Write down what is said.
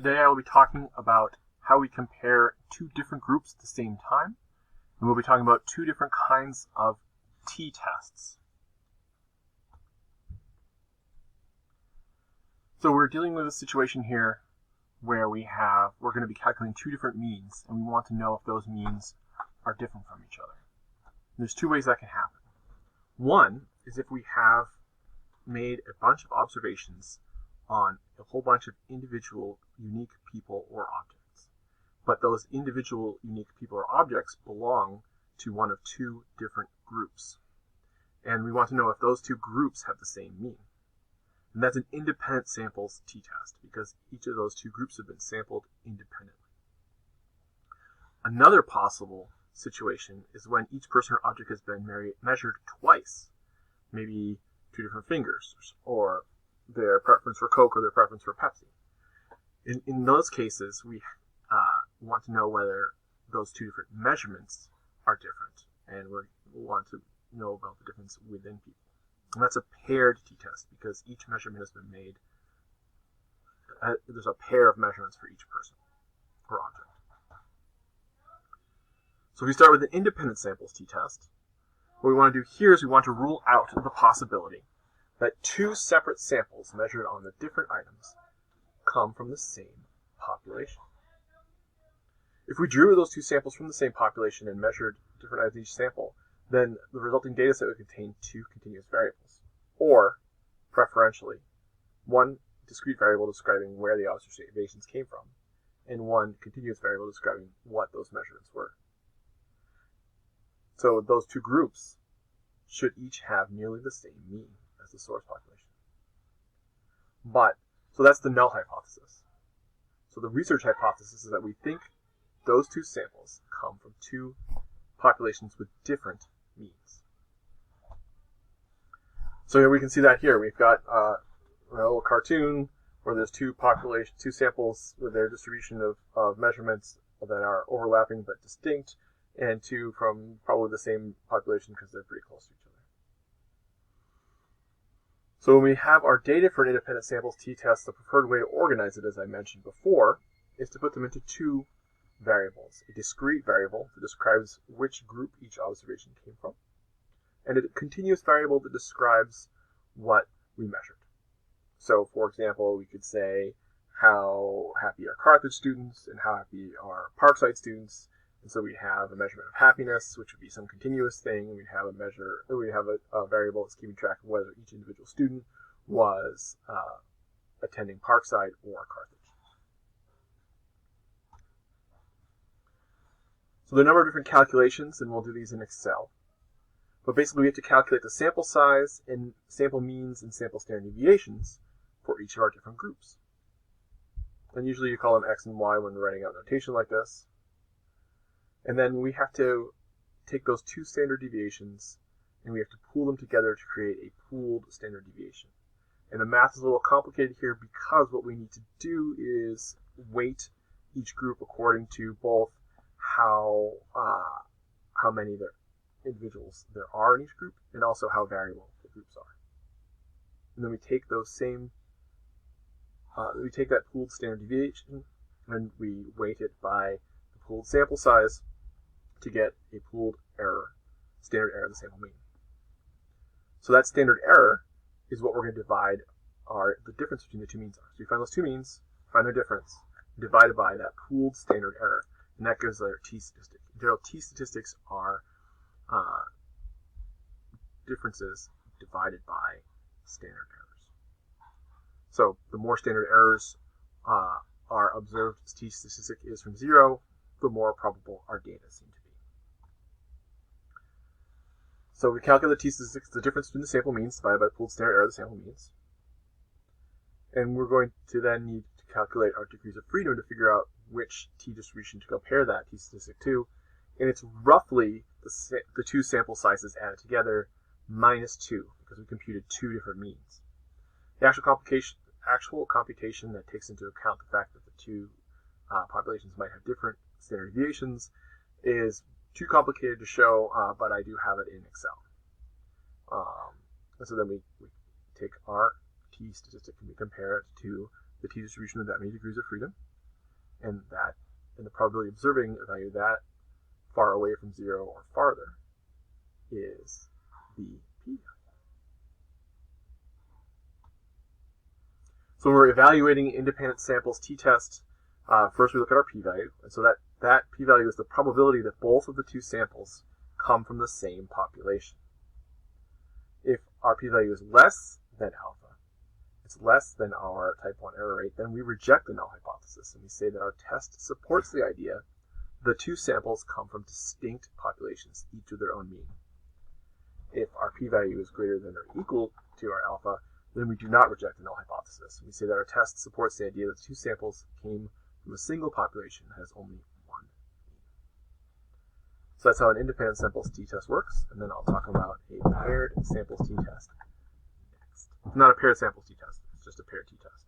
Today I will be talking about how we compare two different groups at the same time, and we'll be talking about two different kinds of t-tests. So we're dealing with a situation here where we're going to be calculating two different means, and we want to know if those means are different from each other. There's two ways that can happen. One is if we have made a bunch of observations on a whole bunch of individual unique people or objects. But those individual unique people or objects belong to one of two different groups. And we want to know if those two groups have the same mean. And that's an independent samples t-test because each of those two groups have been sampled independently. Another possible situation is when each person or object has been measured twice, maybe two different fingers, or their preference for Coke or their preference for Pepsi. In those cases, we want to know whether those two different measurements are different, and we want to know about the difference within people. And that's a paired t-test because each measurement has been made. There's a pair of measurements for each person or object. So if we start with an independent samples t-test, what we want to do here is we want to rule out the possibility that two separate samples measured on the different items come from the same population. If we drew those two samples from the same population and measured different items in each sample, then the resulting data set would contain two continuous variables, or, preferentially, one discrete variable describing where the observations came from, and one continuous variable describing what those measurements were. So those two groups should each have nearly the same mean as the source population. So that's the null hypothesis. So the research hypothesis is that we think those two samples come from two populations with different means. So here we can see that here. We've got a little cartoon where there's two samples with their distribution of measurements that are overlapping but distinct, and two from probably the same population because they're pretty close to each other. So when we have our data for an independent samples t-test, the preferred way to organize it, as I mentioned before, is to put them into two variables. A discrete variable that describes which group each observation came from, and a continuous variable that describes what we measured. So, for example, we could say how happy are Carthage students and how happy are Parkside students. And so we have a measurement of happiness, which would be some continuous thing. We'd have a variable that's keeping track of whether each individual student was attending Parkside or Carthage. So there are a number of different calculations, and we'll do these in Excel. But basically, we have to calculate the sample size and sample means and sample standard deviations for each of our different groups. And usually you call them X and Y when we're writing out notation like this. And then we have to take those two standard deviations and we have to pool them together to create a pooled standard deviation. And the math is a little complicated here because what we need to do is weight each group according to both how many individuals there are in each group and also how variable the groups are. And then we take that pooled standard deviation and we weight it by the pooled sample size to get a pooled standard error of the sample mean. So that standard error is what we're going to divide the difference between the two means are. So you find those two means, find their difference, divided by that pooled standard error, and that gives our t-statistic. In general, t-statistics are differences divided by standard errors. So the more standard errors are observed, t-statistic is from 0, the more probable our data seem to be. So we calculate the t-statistics, the difference between the sample means divided by the pooled standard error of the sample means. And we're going to then need to calculate our degrees of freedom to figure out which t-distribution to compare that t-statistic to. And it's roughly the two sample sizes added together minus 2, because we computed two different means. The actual computation that takes into account the fact that the two populations might have different standard deviations is too complicated to show, but I do have it in Excel. And so then we take our t-statistic and we compare it to the t-distribution of that many degrees of freedom. and the probability of observing a value that far away from 0 or farther is the p-value. So when we're evaluating independent samples t-test, first we look at our p-value, and so that p-value is the probability that both of the two samples come from the same population. If our p-value is less than alpha, it's less than our type 1 error rate, then we reject the null hypothesis, and we say that our test supports the idea the two samples come from distinct populations, each with their own mean. If our p-value is greater than or equal to our alpha, then we do not reject the null hypothesis. We say that our test supports the idea that the two samples came from a single population that has only one mean. So that's how an independent samples t-test works, and then I'll talk about a paired samples t-test next. Not a paired samples t-test, it's just a paired t-test.